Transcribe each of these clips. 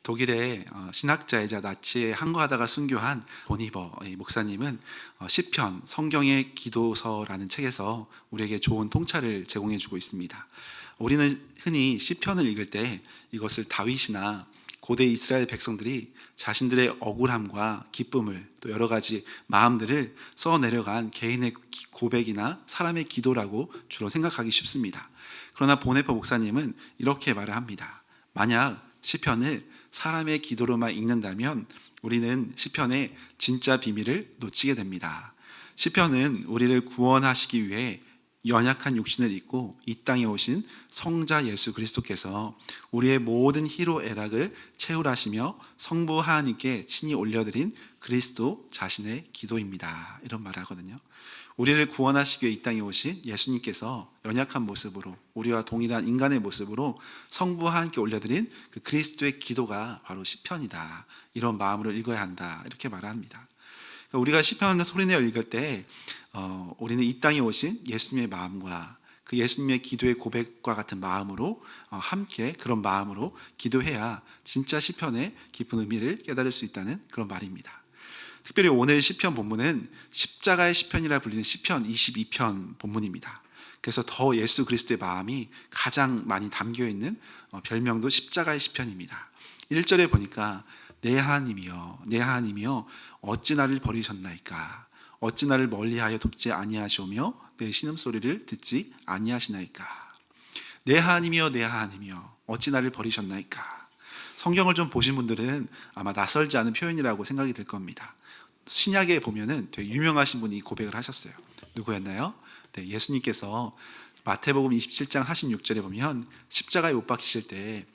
독일의 신학자이자 나치에 항거하다가 순교한 보니버 목사님은 시편 성경의 기도서라는 책에서 우리에게 좋은 통찰을 제공해 주고 있습니다. 우리는 흔히 시편을 읽을 때 이것을 다윗이나 고대 이스라엘 백성들이 자신들의 억울함과 기쁨을 또 여러 가지 마음들을 써내려간 개인의 고백이나 사람의 기도라고 주로 생각하기 쉽습니다. 그러나 보네퍼 목사님은 이렇게 말을 합니다. 만약 시편을 사람의 기도로만 읽는다면 우리는 시편의 진짜 비밀을 놓치게 됩니다. 시편은 우리를 구원하시기 위해 연약한 육신을 입고 이 땅에 오신 성자 예수 그리스도께서 우리의 모든 희로애락을 채울하시며 성부 하나님께 친히 올려드린 그리스도 자신의 기도입니다. 이런 말을 하거든요. 우리를 구원하시기 위해 이 땅에 오신 예수님께서 연약한 모습으로 우리와 동일한 인간의 모습으로 성부 하나님께 올려드린 그 그리스도의 기도가 바로 시편이다. 이런 마음으로 읽어야 한다. 이렇게 말합니다. 우리가 시편을 소리내어 읽을 때 우리는 이 땅에 오신 예수님의 마음과 그 예수님의 기도의 고백과 같은 마음으로 함께 그런 마음으로 기도해야 진짜 시편의 깊은 의미를 깨달을 수 있다는 그런 말입니다. 특별히 오늘 시편 본문은 십자가의 시편이라 불리는 시편 22편 본문입니다. 그래서 더 예수 그리스도의 마음이 가장 많이 담겨있는 별명도 십자가의 시편입니다. 1절에 보니까 내 하나님이여 내 하나님이여 어찌 나를 버리셨나이까 어찌 나를 멀리하여 돕지 아니하시오며 내 신음소리를 듣지 아니하시나이까. 내 하나님이여 내 하나님이여 어찌 나를 버리셨나이까. 성경을 좀 보신 분들은 아마 낯설지 않은 표현이라고 생각이 들 겁니다. 신약에 보면은 되게 유명하신 분이 고백을 하셨어요. 누구였나요? 네, 예수님께서 마태복음 27장 46절에 보면 십자가에 못 박히실 때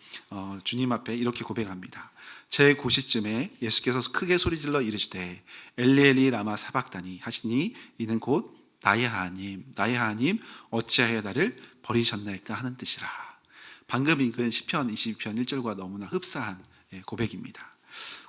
주님 앞에 이렇게 고백합니다. 제9시쯤에 예수께서 크게 소리질러 이르시되 엘리 엘리 라마 사박다니 하시니 이는 곧 나의 하나님 나의 하나님 어찌하여 나를 버리셨나이까 하는 뜻이라. 방금 읽은 시편 22편 1절과 너무나 흡사한 고백입니다.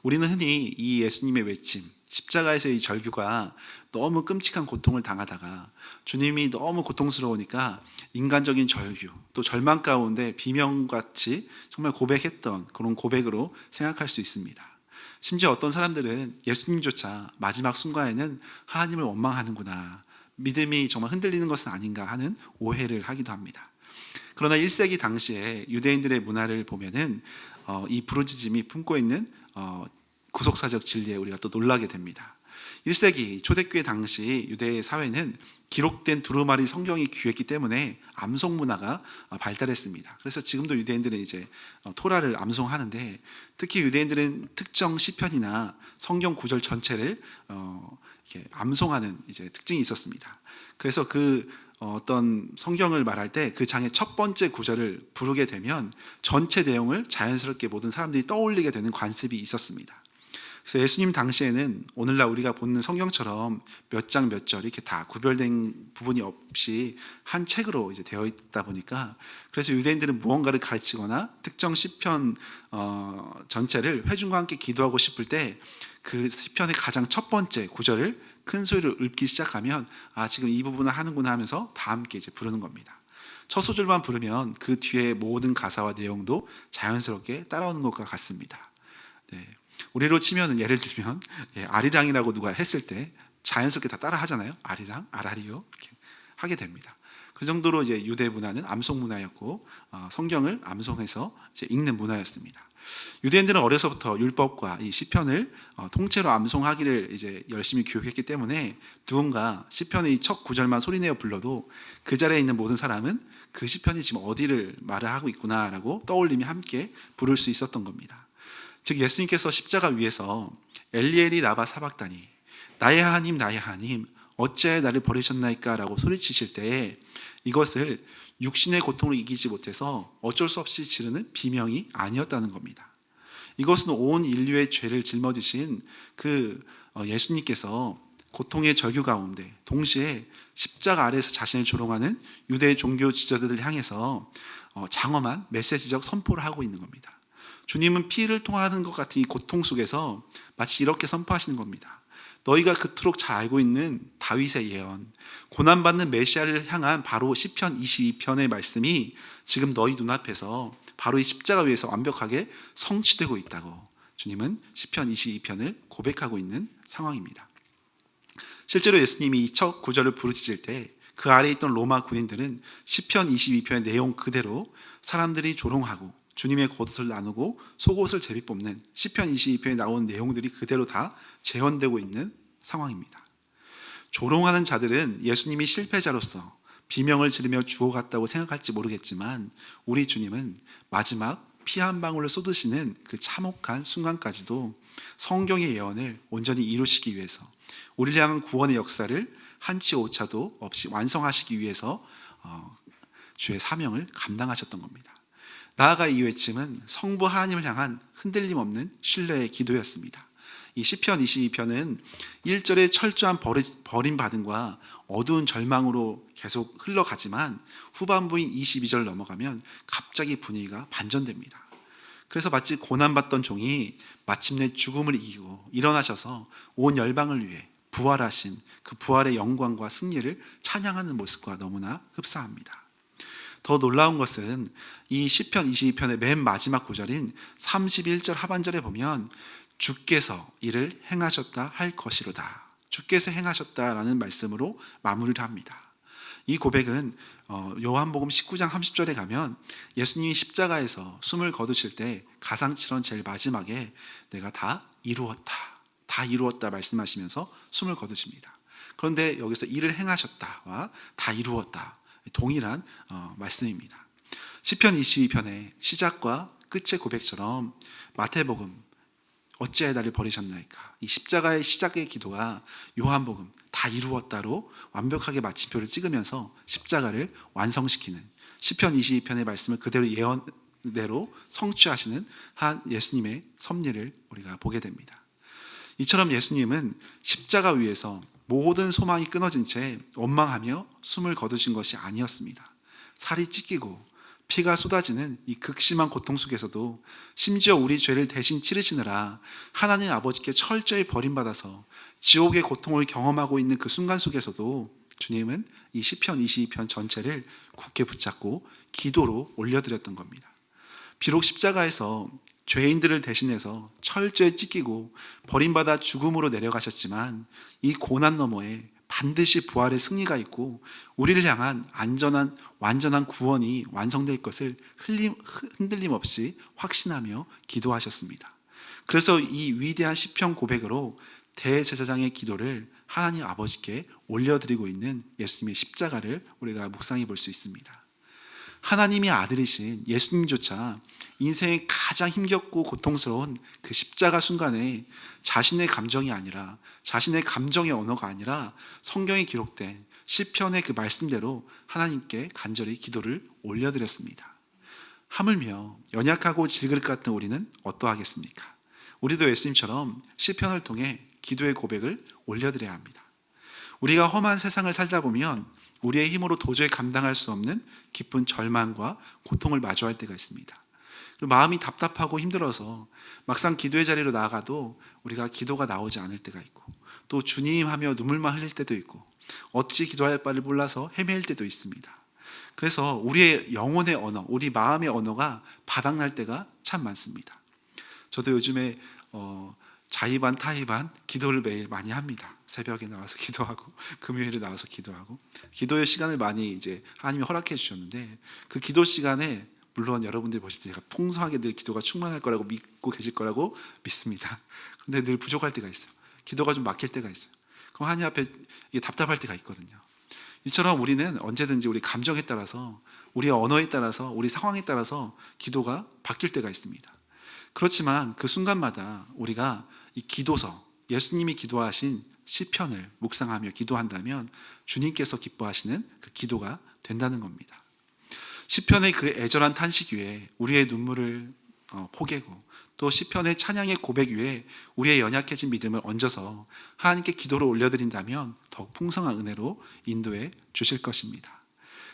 우리는 흔히 이 예수님의 외침, 십자가에서의 이 절규가 너무 끔찍한 고통을 당하다가 주님이 너무 고통스러우니까 인간적인 절규, 또 절망 가운데 비명같이 정말 고백했던 그런 고백으로 생각할 수 있습니다. 심지어 어떤 사람들은 예수님조차 마지막 순간에는 하나님을 원망하는구나, 믿음이 정말 흔들리는 것은 아닌가 하는 오해를 하기도 합니다. 그러나 1세기 당시에 유대인들의 문화를 보면은 이 부르짖음이 품고 있는 구속사적 진리에 우리가 또 놀라게 됩니다. 1세기 초대교회 당시 유대 사회는 기록된 두루마리 성경이 귀했기 때문에 암송 문화가 발달했습니다. 그래서 지금도 유대인들은 이제 토라를 암송하는데 특히 유대인들은 특정 시편이나 성경 구절 전체를 이렇게 암송하는 이제 특징이 있었습니다. 그래서 그 어떤 성경을 말할 때 그 장의 첫 번째 구절을 부르게 되면 전체 내용을 자연스럽게 모든 사람들이 떠올리게 되는 관습이 있었습니다. 그래서 예수님 당시에는 오늘날 우리가 보는 성경처럼 몇 장 몇 절 이렇게 다 구별된 부분이 없이 한 책으로 이제 되어 있다 보니까 그래서 유대인들은 무언가를 가르치거나 특정 시편 전체를 회중과 함께 기도하고 싶을 때 그 시편의 가장 첫 번째 구절을 큰 소리로 읊기 시작하면 지금 이 부분을 하는구나 하면서 다 함께 이제 부르는 겁니다. 첫 소절만 부르면 그 뒤에 모든 가사와 내용도 자연스럽게 따라오는 것과 같습니다. 네. 우리로 치면은 예를 들면 아리랑이라고 누가 했을 때 자연스럽게 다 따라 하잖아요. 아리랑, 아라리요 이렇게 하게 됩니다. 그 정도로 이제 유대 문화는 암송 문화였고 성경을 암송해서 이제 읽는 문화였습니다. 유대인들은 어려서부터 율법과 이 시편을 통째로 암송하기를 이제 열심히 교육했기 때문에 누군가 시편의 이 첫 구절만 소리내어 불러도 그 자리에 있는 모든 사람은 그 시편이 지금 어디를 말을 하고 있구나라고 떠올리며 함께 부를 수 있었던 겁니다. 즉 예수님께서 십자가 위에서 엘리엘이 라바 사박다니 나의 하나님 나의 하나님 어찌하여 나를 버리셨나이까 라고 소리치실 때 이것을 육신의 고통을 이기지 못해서 어쩔 수 없이 지르는 비명이 아니었다는 겁니다. 이것은 온 인류의 죄를 짊어지신 그 예수님께서 고통의 절규 가운데 동시에 십자가 아래에서 자신을 조롱하는 유대 종교 지도자들을 향해서 장엄한 메시지적 선포를 하고 있는 겁니다. 주님은 피를 통하는 것 같은 이 고통 속에서 마치 이렇게 선포하시는 겁니다. 너희가 그토록 잘 알고 있는 다윗의 예언, 고난받는 메시아를 향한 바로 시편 22편의 말씀이 지금 너희 눈앞에서 바로 이 십자가 위에서 완벽하게 성취되고 있다고 주님은 시편 22편을 고백하고 있는 상황입니다. 실제로 예수님이 이 첫 구절을 부르짖을 때 그 아래에 있던 로마 군인들은 시편 22편의 내용 그대로 사람들이 조롱하고 주님의 겉옷을 나누고 속옷을 제비 뽑는 시편 22편에 나온 내용들이 그대로 다 재현되고 있는 상황입니다. 조롱하는 자들은 예수님이 실패자로서 비명을 지르며 죽어갔다고 생각할지 모르겠지만 우리 주님은 마지막 피 한 방울을 쏟으시는 그 참혹한 순간까지도 성경의 예언을 온전히 이루시기 위해서 우리를 향한 구원의 역사를 한치 오차도 없이 완성하시기 위해서 주의 사명을 감당하셨던 겁니다. 나아가 이 외침은 성부 하나님을 향한 흔들림 없는 신뢰의 기도였습니다. 이 시편 22편은 1절의 철저한 버림받음과 어두운 절망으로 계속 흘러가지만 후반부인 22절 넘어가면 갑자기 분위기가 반전됩니다. 그래서 마치 고난받던 종이 마침내 죽음을 이기고 일어나셔서 온 열방을 위해 부활하신 그 부활의 영광과 승리를 찬양하는 모습과 너무나 흡사합니다. 더 놀라운 것은 이 시편 22편의 맨 마지막 구절인 31절 하반절에 보면 주께서 이를 행하셨다 할 것이로다. 주께서 행하셨다라는 말씀으로 마무리를 합니다. 이 고백은 요한복음 19장 30절에 가면 예수님이 십자가에서 숨을 거두실 때 가상치런 제일 마지막에 내가 다 이루었다 말씀하시면서 숨을 거두십니다. 그런데 여기서 이를 행하셨다와 다 이루었다 동일한 말씀입니다. 시편 22편의 시작과 끝의 고백처럼 마태복음 어찌하여 나를 버리셨나이까, 이 십자가의 시작의 기도가 요한복음 다 이루었다로 완벽하게 마침표를 찍으면서 십자가를 완성시키는 시편 22편의 말씀을 그대로 예언대로 성취하시는 한 예수님의 섭리를 우리가 보게 됩니다. 이처럼 예수님은 십자가 위에서 모든 소망이 끊어진 채 원망하며 숨을 거두신 것이 아니었습니다. 살이 찢기고 피가 쏟아지는 이 극심한 고통 속에서도 심지어 우리 죄를 대신 치르시느라 하나님 아버지께 철저히 버림받아서 지옥의 고통을 경험하고 있는 그 순간 속에서도 주님은 이 시편 22편 전체를 굳게 붙잡고 기도로 올려드렸던 겁니다. 비록 십자가에서 죄인들을 대신해서 철저히 찢기고 버림받아 죽음으로 내려가셨지만 이 고난 너머에 반드시 부활의 승리가 있고 우리를 향한 안전한 완전한 구원이 완성될 것을 흔들림 없이 확신하며 기도하셨습니다. 그래서 이 위대한 시편 고백으로 대제사장의 기도를 하나님 아버지께 올려드리고 있는 예수님의 십자가를 우리가 묵상해 볼 수 있습니다. 하나님의 아들이신 예수님조차 인생의 가장 힘겹고 고통스러운 그 십자가 순간에 자신의 감정이 아니라, 자신의 감정의 언어가 아니라 성경에 기록된 시편의 그 말씀대로 하나님께 간절히 기도를 올려드렸습니다. 하물며 연약하고 질그릇 같은 우리는 어떠하겠습니까? 우리도 예수님처럼 시편을 통해 기도의 고백을 올려드려야 합니다. 우리가 험한 세상을 살다 보면 우리의 힘으로 도저히 감당할 수 없는 깊은 절망과 고통을 마주할 때가 있습니다. 그리고 마음이 답답하고 힘들어서 막상 기도의 자리로 나아가도 우리가 기도가 나오지 않을 때가 있고, 또 주님 하며 눈물만 흘릴 때도 있고, 어찌 기도할 바를 몰라서 헤매일 때도 있습니다. 그래서 우리의 영혼의 언어, 우리 마음의 언어가 바닥날 때가 참 많습니다. 저도 요즘에 자의반 타의반 기도를 매일 많이 합니다. 새벽에 나와서 기도하고 금요일에 나와서 기도하고, 기도의 시간을 많이 이제 하나님이 허락해 주셨는데, 그 기도 시간에 물론 여러분들이 보실 때 제가 풍성하게 늘 기도가 충만할 거라고 믿고 계실 거라고 믿습니다. 그런데 늘 부족할 때가 있어요. 기도가 좀 막힐 때가 있어요. 그럼 하나님 앞에 이게 답답할 때가 있거든요. 이처럼 우리는 언제든지 우리 감정에 따라서, 우리의 언어에 따라서, 우리 상황에 따라서 기도가 바뀔 때가 있습니다. 그렇지만 그 순간마다 우리가 이 기도서, 예수님이 기도하신 시편을 묵상하며 기도한다면 주님께서 기뻐하시는 그 기도가 된다는 겁니다. 시편의 그 애절한 탄식 위에 우리의 눈물을 포개고, 또 시편의 찬양의 고백 위에 우리의 연약해진 믿음을 얹어서 하나님께 기도를 올려드린다면 더욱 풍성한 은혜로 인도해 주실 것입니다.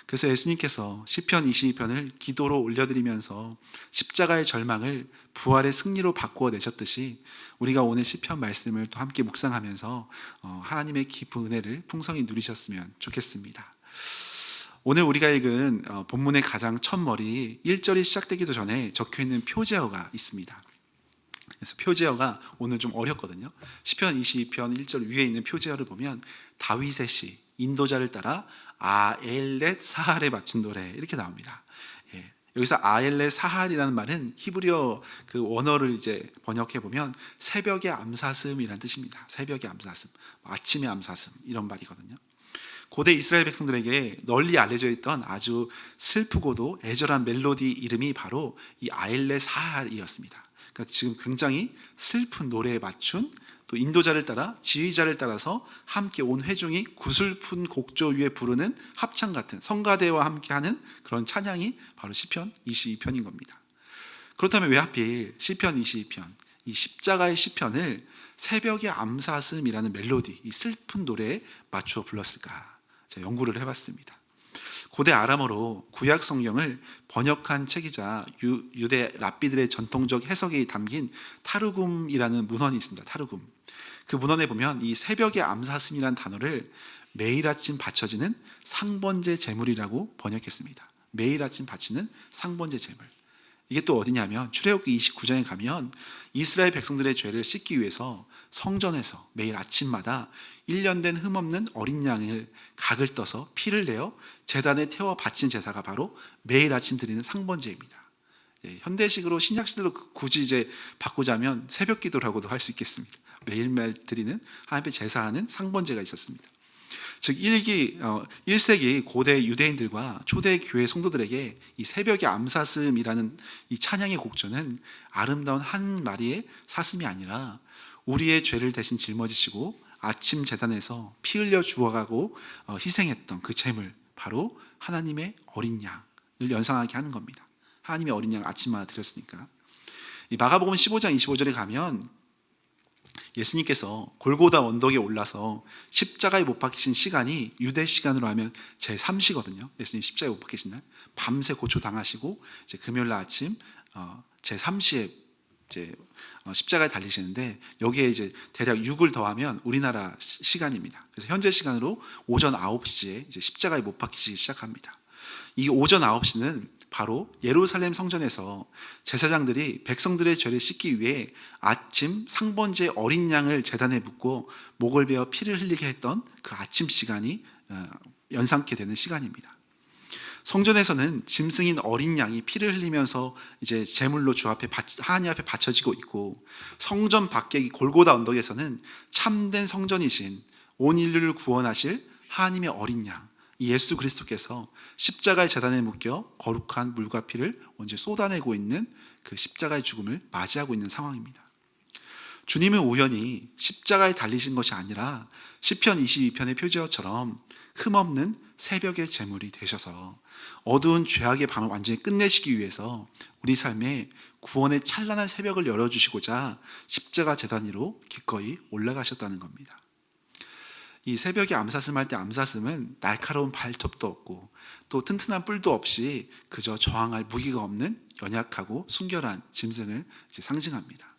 그래서 예수님께서 시편 22편을 기도로 올려드리면서 십자가의 절망을 부활의 승리로 바꾸어 내셨듯이 우리가 오늘 시편 말씀을 또 함께 묵상하면서 하나님의 깊은 은혜를 풍성히 누리셨으면 좋겠습니다. 오늘 우리가 읽은 본문의 가장 첫머리 1절이 시작되기도 전에 적혀있는 표제어가 있습니다. 그래서 표제어가 오늘 좀 어렵거든요. 시편 22편 1절 위에 있는 표제어를 보면 다윗의 시, 인도자를 따라 아엘렛 사할에 맞춘 노래 이렇게 나옵니다. 여기서 아엘렛 사할이라는 말은 히브리어 그 원어를 이제 번역해 보면 새벽의 암사슴이라는 뜻입니다. 새벽의 암사슴, 아침의 암사슴 이런 말이거든요. 고대 이스라엘 백성들에게 널리 알려져 있던 아주 슬프고도 애절한 멜로디 이름이 바로 이 아엘렛 사할이었습니다. 그러니까 지금 굉장히 슬픈 노래에 맞춘 또 인도자를 따라 지휘자를 따라서 함께 온 회중이 구슬픈 곡조 위에 부르는 합창 같은 성가대와 함께하는 그런 찬양이 바로 시편 22편인 겁니다. 그렇다면 왜 하필 시편 22편 이 십자가의 시편을 새벽의 암사슴이라는 멜로디 이 슬픈 노래에 맞추어 불렀을까? 제가 연구를 해봤습니다. 고대 아람어로 구약 성경을 번역한 책이자 유대 랍비들의 전통적 해석이 담긴 타르굼이라는 문헌이 있습니다. 타르굼. 그 문헌에 보면 이 새벽의 암사슴이라는 단어를 매일 아침 바쳐지는 상번제 제물이라고 번역했습니다. 매일 아침 바치는 상번제 제물. 이게 또 어디냐면 출애굽기 29장에 가면 이스라엘 백성들의 죄를 씻기 위해서 성전에서 매일 아침마다 1년 된 흠없는 어린 양을 각을 떠서 피를 내어 제단에 태워 바친 제사가 바로 매일 아침 드리는 상번제입니다. 현대식으로 신약시대로 굳이 이제 바꾸자면 새벽 기도라고도 할 수 있겠습니다. 매일매일 드리는 하나님 앞에 제사하는 상번제가 있었습니다. 즉 1세기 고대 유대인들과 초대 교회 성도들에게 이 새벽의 암사슴이라는 이 찬양의 곡조는 아름다운 한 마리의 사슴이 아니라 우리의 죄를 대신 짊어지시고 아침 제단에서 피 흘려 죽어가고 희생했던 그 제물 바로 하나님의 어린 양을 연상하게 하는 겁니다. 하나님의 어린 양을 아침마다 드렸으니까. 이 마가복음 15장 25절에 가면 예수님께서 골고다 언덕에 올라서 십자가에 못 박히신 시간이 유대 시간으로 하면 제3시거든요. 예수님 십자가에 못 박히신 날 밤새 고초당하시고 이제 금요일 날 아침 제3시에 이제 십자가에 달리시는데 여기에 이제 대략 6을 더하면 우리나라 시간입니다. 그래서 현재 시간으로 오전 9시에 이제 십자가에 못 박히시기 시작합니다. 이 오전 9시는 바로 예루살렘 성전에서 제사장들이 백성들의 죄를 씻기 위해 아침 상번제 어린 양을 제단에 묻고 목을 베어 피를 흘리게 했던 그 아침 시간이 연상케 되는 시간입니다. 성전에서는 짐승인 어린 양이 피를 흘리면서 이제 제물로 주 앞에 하나님 앞에 바쳐지고 있고, 성전 밖의 골고다 언덕에서는 참된 성전이신 온 인류를 구원하실 하나님의 어린 양 이 예수 그리스도께서 십자가의 제단에 묶여 거룩한 물과 피를 언제 쏟아내고 있는 그 십자가의 죽음을 맞이하고 있는 상황입니다. 주님은 우연히 십자가에 달리신 것이 아니라 시편 22편의 표제어처럼 흠없는 새벽의 제물이 되셔서 어두운 죄악의 밤을 완전히 끝내시기 위해서 우리 삶에 구원의 찬란한 새벽을 열어주시고자 십자가 제단 위로 기꺼이 올라가셨다는 겁니다. 이 새벽에 암사슴 할 때 암사슴은 날카로운 발톱도 없고 또 튼튼한 뿔도 없이 그저 저항할 무기가 없는 연약하고 순결한 짐승을 이제 상징합니다.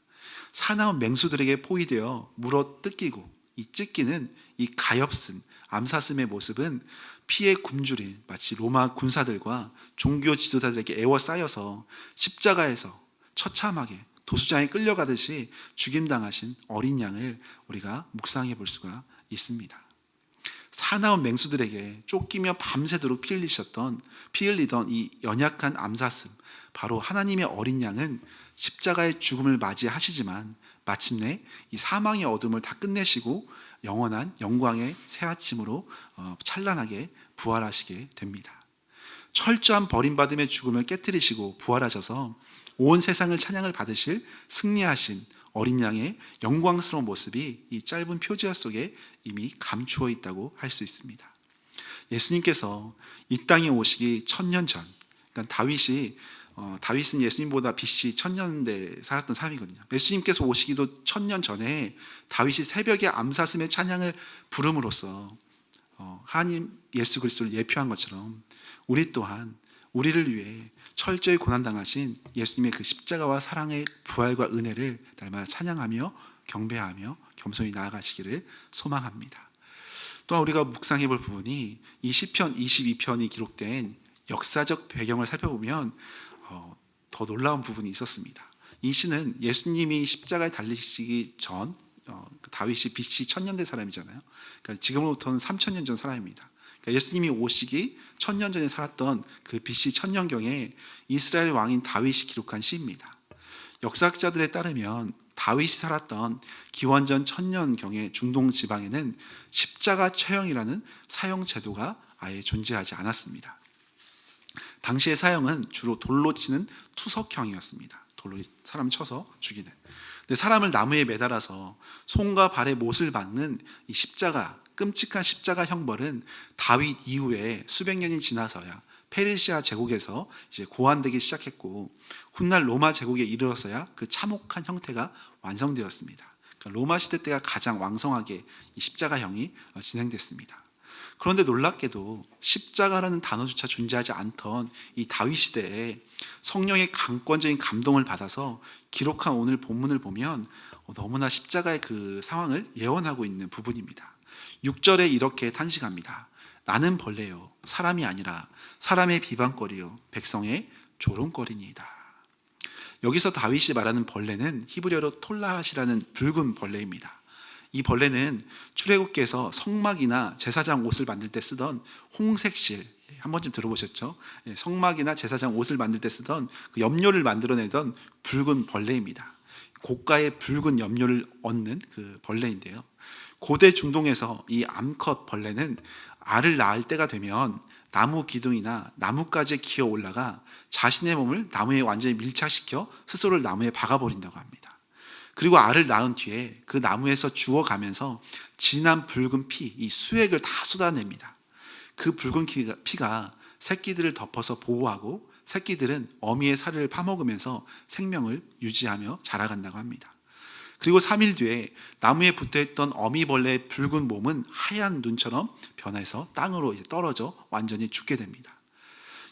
사나운 맹수들에게 포위되어 물어 뜯기고 이 찢기는 이 가엾은 암사슴의 모습은 피에 굶주린 마치 로마 군사들과 종교 지도자들에게 에워싸여서 십자가에서 처참하게 도수장에 끌려가듯이 죽임당하신 어린 양을 우리가 묵상해 볼 수가 있습니다. 사나운 맹수들에게 쫓기며 밤새도록 피 흘리던 이 연약한 암사슴, 바로 하나님의 어린 양은 십자가의 죽음을 맞이하시지만 마침내 이 사망의 어둠을 다 끝내시고 영원한 영광의 새 아침으로 찬란하게 부활하시게 됩니다. 철저한 버림받음의 죽음을 깨뜨리시고 부활하셔서 온 세상을 찬양을 받으실 승리하신 어린 양의 영광스러운 모습이 이 짧은 표제어 속에 이미 감추어 있다고 할 수 있습니다. 예수님께서 이 땅에 오시기 1000년 전, 그러니까 다윗은 예수님보다 BC 1000년대 살았던 사람이거든요. 예수님께서 오시기도 1000년 전에 다윗이 새벽에 암사슴의 찬양을 부름으로써 하나님 예수 그리스도를 예표한 것처럼 우리 또한 우리를 위해 철저히 고난당하신 예수님의 그 십자가와 사랑의 부활과 은혜를 날마다 찬양하며 경배하며 겸손히 나아가시기를 소망합니다. 또한 우리가 묵상해 볼 부분이 이 시편 22편이 기록된 역사적 배경을 살펴보면 더 놀라운 부분이 있었습니다. 이 시는 예수님이 십자가에 달리시기 전 다윗이 BC 1000년대 사람이잖아요. 그러니까 지금으로부터는 3000년 전 사람입니다. 그러니까 예수님이 오시기 1000년 전에 살았던 그 BC 1000년경에 이스라엘 왕인 다윗이 기록한 시입니다. 역사학자들에 따르면 다윗이 살았던 기원전 1000년경의 중동 지방에는 십자가 처형이라는 사형 제도가 아예 존재하지 않았습니다. 당시의 사형은 주로 돌로 치는 투석형이었습니다. 돌로 사람 쳐서 죽이는. 근데 사람을 나무에 매달아서 손과 발에 못을 박는 이 십자가, 끔찍한 십자가 형벌은 다윗 이후에 수백 년이 지나서야 페르시아 제국에서 이제 고안되기 시작했고, 훗날 로마 제국에 이르러서야 그 참혹한 형태가 완성되었습니다. 그러니까 로마 시대 때가 가장 왕성하게 이 십자가형이 진행됐습니다. 그런데 놀랍게도 십자가라는 단어조차 존재하지 않던 이 다윗 시대에 성령의 강권적인 감동을 받아서 기록한 오늘 본문을 보면 너무나 십자가의 그 상황을 예언하고 있는 부분입니다. 6절에 이렇게 탄식합니다. 나는 벌레요 사람이 아니라 사람의 비방거리요 백성의 조롱거리니이다. 여기서 다윗이 말하는 벌레는 히브리어로 톨라핫이라는 붉은 벌레입니다. 이 벌레는 출애굽기에서 성막이나 제사장 옷을 만들 때 쓰던 홍색실, 한 번쯤 들어보셨죠? 성막이나 제사장 옷을 만들 때 쓰던 그 염료를 만들어내던 붉은 벌레입니다. 고가의 붉은 염료를 얻는 그 벌레인데요. 고대 중동에서 이 암컷 벌레는 알을 낳을 때가 되면 나무 기둥이나 나뭇가지에 기어 올라가 자신의 몸을 나무에 완전히 밀착시켜 스스로를 나무에 박아버린다고 합니다. 그리고 알을 낳은 뒤에 그 나무에서 죽어가면서 진한 붉은 피, 이 수액을 다 쏟아냅니다. 그 붉은 피가 새끼들을 덮어서 보호하고 새끼들은 어미의 살을 파먹으면서 생명을 유지하며 자라간다고 합니다. 그리고 3일 뒤에 나무에 붙어있던 어미벌레의 붉은 몸은 하얀 눈처럼 변해서 땅으로 떨어져 완전히 죽게 됩니다.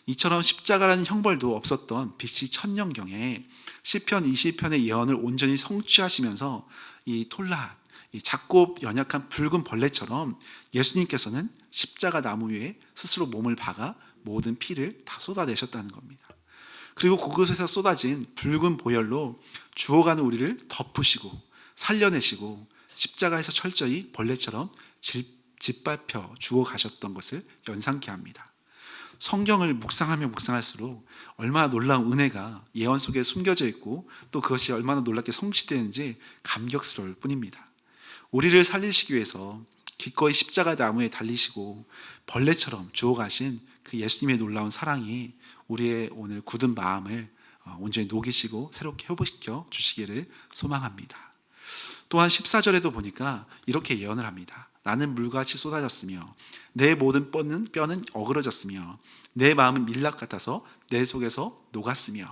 이처럼 십자가라는 형벌도 없었던 BC 1000년경에 시편 20편의 예언을 온전히 성취하시면서 이 톨라, 이 작고 연약한 붉은 벌레처럼 예수님께서는 십자가 나무 위에 스스로 몸을 박아 모든 피를 다 쏟아내셨다는 겁니다. 그리고 그곳에서 쏟아진 붉은 보혈로 죽어가는 우리를 덮으시고 살려내시고 십자가에서 철저히 벌레처럼 짓밟혀 죽어가셨던 것을 연상케 합니다. 성경을 묵상하며 묵상할수록 얼마나 놀라운 은혜가 예언 속에 숨겨져 있고 또 그것이 얼마나 놀랍게 성취되는지 감격스러울 뿐입니다. 우리를 살리시기 위해서 기꺼이 십자가 나무에 달리시고 벌레처럼 죽어가신 그 예수님의 놀라운 사랑이 우리의 오늘 굳은 마음을 온전히 녹이시고 새롭게 회복시켜 주시기를 소망합니다. 또한 14절에도 보니까 이렇게 예언을 합니다. 나는 물같이 쏟아졌으며 내 모든 뼈는 어그러졌으며 내 마음은 밀랍 같아서 내 속에서 녹았으며.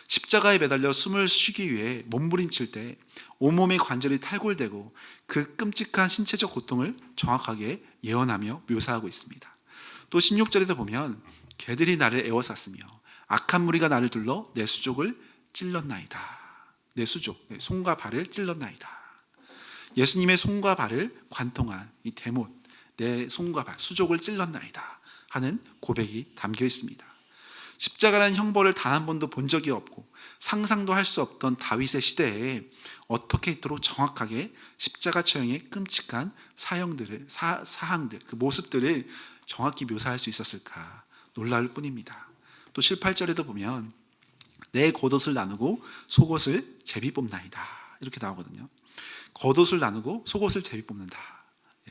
십자가에 매달려 숨을 쉬기 위해 몸부림칠 때 온몸의 관절이 탈골되고 그 끔찍한 신체적 고통을 정확하게 예언하며 묘사하고 있습니다. 또 16절에도 보면 개들이 나를 에워쌌으며 악한 무리가 나를 둘러 내 수족을 찔렀나이다. 내 수족, 손과 발을 찔렀나이다. 예수님의 손과 발을 관통한 이 대못, 내 손과 발, 수족을 찔렀나이다 하는 고백이 담겨 있습니다. 십자가라는 형벌을 단 한 번도 본 적이 없고 상상도 할 수 없던 다윗의 시대에 어떻게 이토록 정확하게 십자가 처형의 끔찍한 사항들, 그 모습들을 정확히 묘사할 수 있었을까 놀라울 뿐입니다. 또 7, 8절에도 보면 내 겉옷을 나누고 속옷을 제비 뽑나이다 이렇게 나오거든요. 겉옷을 나누고 속옷을 제비 뽑는다.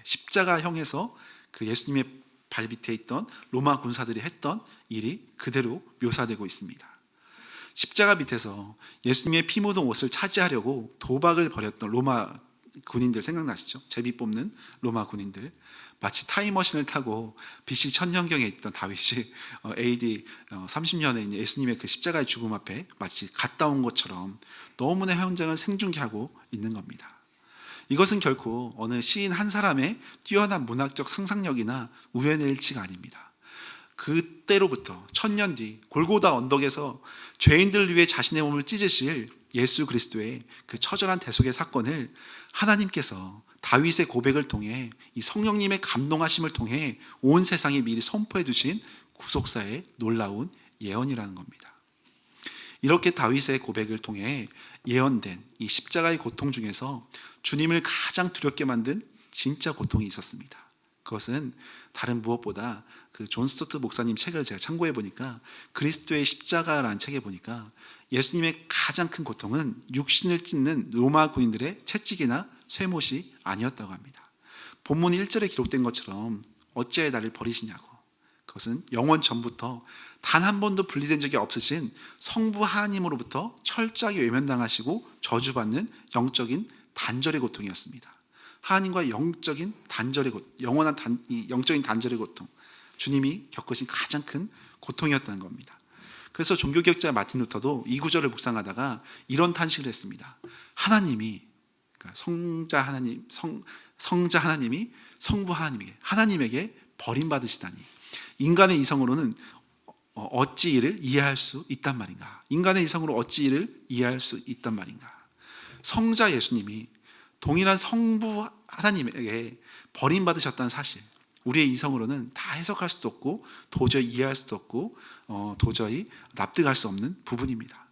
십자가형에서 그 예수님의 발 밑에 있던 로마 군사들이 했던 일이 그대로 묘사되고 있습니다. 십자가 밑에서 예수님의 피 묻은 옷을 차지하려고 도박을 벌였던 로마 군인들 생각나시죠? 제비 뽑는 로마 군인들. 마치 타임머신을 타고 BC 1000년경에 있던 다윗이 AD 30년에 예수님의 그 십자가의 죽음 앞에 마치 갔다 온 것처럼 너무나 현장을 생중계하고 있는 겁니다. 이것은 결코 어느 시인 한 사람의 뛰어난 문학적 상상력이나 우연의 일치가 아닙니다. 그때로부터 1000년 뒤 골고다 언덕에서 죄인들을 위해 자신의 몸을 찢으실 예수 그리스도의 그 처절한 대속의 사건을 하나님께서 다윗의 고백을 통해 이 성령님의 감동하심을 통해 온 세상에 미리 선포해 두신 구속사의 놀라운 예언이라는 겁니다. 이렇게 다윗의 고백을 통해 예언된 이 십자가의 고통 중에서 주님을 가장 두렵게 만든 진짜 고통이 있었습니다. 그것은 다른 무엇보다 그 존 스토트 목사님 책을 제가 참고해 보니까 그리스도의 십자가라는 책에 보니까 예수님의 가장 큰 고통은 육신을 찢는 로마 군인들의 채찍이나 쇠못이 아니었다고 합니다. 본문 1절에 기록된 것처럼 어찌하여 나를 버리시냐고, 그것은 영원 전부터 단 한 번도 분리된 적이 없으신 성부 하나님으로부터 철저하게 외면당하시고 저주받는 영적인 단절의 고통이었습니다. 하나님과 영적인 단절의 영원한 영적인 단절의 고통, 주님이 겪으신 가장 큰 고통이었다는 겁니다. 그래서 종교개혁자 마틴 루터도 이 구절을 묵상하다가 이런 탄식을 했습니다. 하나님이, 그러니까 성자 하나님이 성부 하나님에게 버림받으시다니, 인간의 이성으로는 어찌 이를 이해할 수 있단 말인가? 인간의 이성으로 어찌 이를 이해할 수 있단 말인가? 성자 예수님이 동일한 성부 하나님에게 버림받으셨다는 사실, 우리의 이성으로는 다 해석할 수도 없고 도저히 이해할 수도 없고 도저히 납득할 수 없는 부분입니다.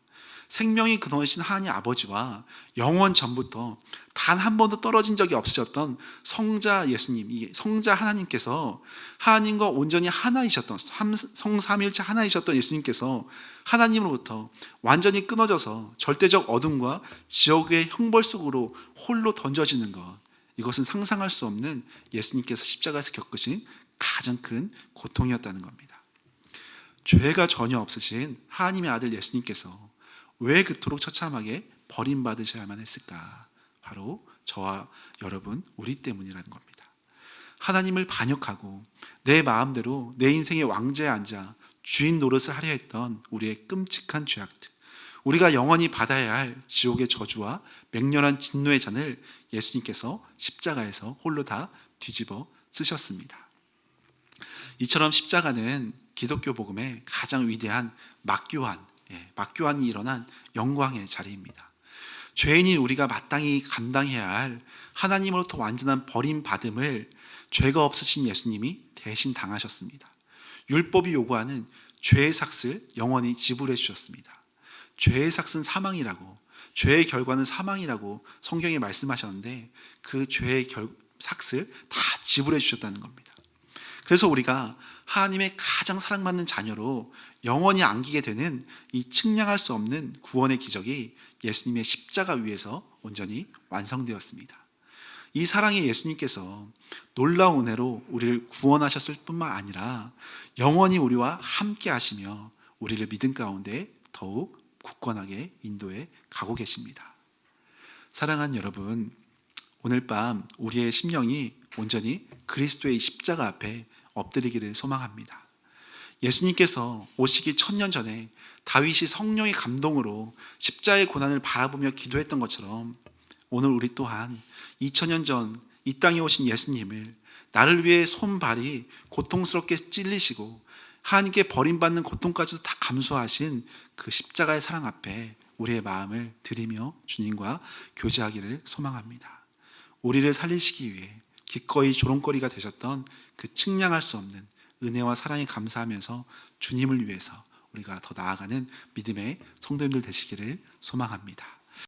생명의 근원이신 하나님 아버지와 영원 전부터 단 한 번도 떨어진 적이 없으셨던 성자 예수님, 성자 하나님께서, 하나님과 온전히 하나이셨던 성삼일체 하나이셨던 예수님께서 하나님으로부터 완전히 끊어져서 절대적 어둠과 지옥의 형벌 속으로 홀로 던져지는 것, 이것은 상상할 수 없는 예수님께서 십자가에서 겪으신 가장 큰 고통이었다는 겁니다. 죄가 전혀 없으신 하나님의 아들 예수님께서 왜 그토록 처참하게 버림받으셔야만 했을까? 바로 저와 여러분, 우리 때문이라는 겁니다. 하나님을 반역하고 내 마음대로 내 인생의 왕좌에 앉아 주인 노릇을 하려 했던 우리의 끔찍한 죄악들, 우리가 영원히 받아야 할 지옥의 저주와 맹렬한 진노의 잔을 예수님께서 십자가에서 홀로 다 뒤집어 쓰셨습니다. 이처럼 십자가는 기독교 복음의 가장 위대한 막교환이 일어난 영광의 자리입니다. 죄인인 우리가 마땅히 감당해야 할 하나님으로부터 완전한 버림받음을 죄가 없으신 예수님이 대신 당하셨습니다. 율법이 요구하는 죄의 삭을 영원히 지불해 주셨습니다. 죄의 삭은 사망이라고, 죄의 결과는 사망이라고 성경에 말씀하셨는데 그 죄의 삭을 다 지불해 주셨다는 겁니다. 그래서 우리가 하나님의 가장 사랑받는 자녀로 영원히 안기게 되는 이 측량할 수 없는 구원의 기적이 예수님의 십자가 위에서 온전히 완성되었습니다. 이 사랑의 예수님께서 놀라운 은혜로 우리를 구원하셨을 뿐만 아니라 영원히 우리와 함께 하시며 우리를 믿음 가운데 더욱 굳건하게 인도해 가고 계십니다. 사랑하는 여러분, 오늘 밤 우리의 심령이 온전히 그리스도의 십자가 앞에 엎드리기를 소망합니다. 예수님께서 오시기 1000년 전에 다윗이 성령의 감동으로 십자가의 고난을 바라보며 기도했던 것처럼 오늘 우리 또한 2000년 전 이 땅에 오신 예수님을 나를 위해 손발이 고통스럽게 찔리시고 하나님께 버림받는 고통까지도 다 감수하신 그 십자가의 사랑 앞에 우리의 마음을 드리며 주님과 교제하기를 소망합니다. 우리를 살리시기 위해 기꺼이 조롱거리가 되셨던 그 측량할 수 없는 은혜와 사랑에 감사하면서 주님을 위해서 우리가 더 나아가는 믿음의 성도님들 되시기를 소망합니다.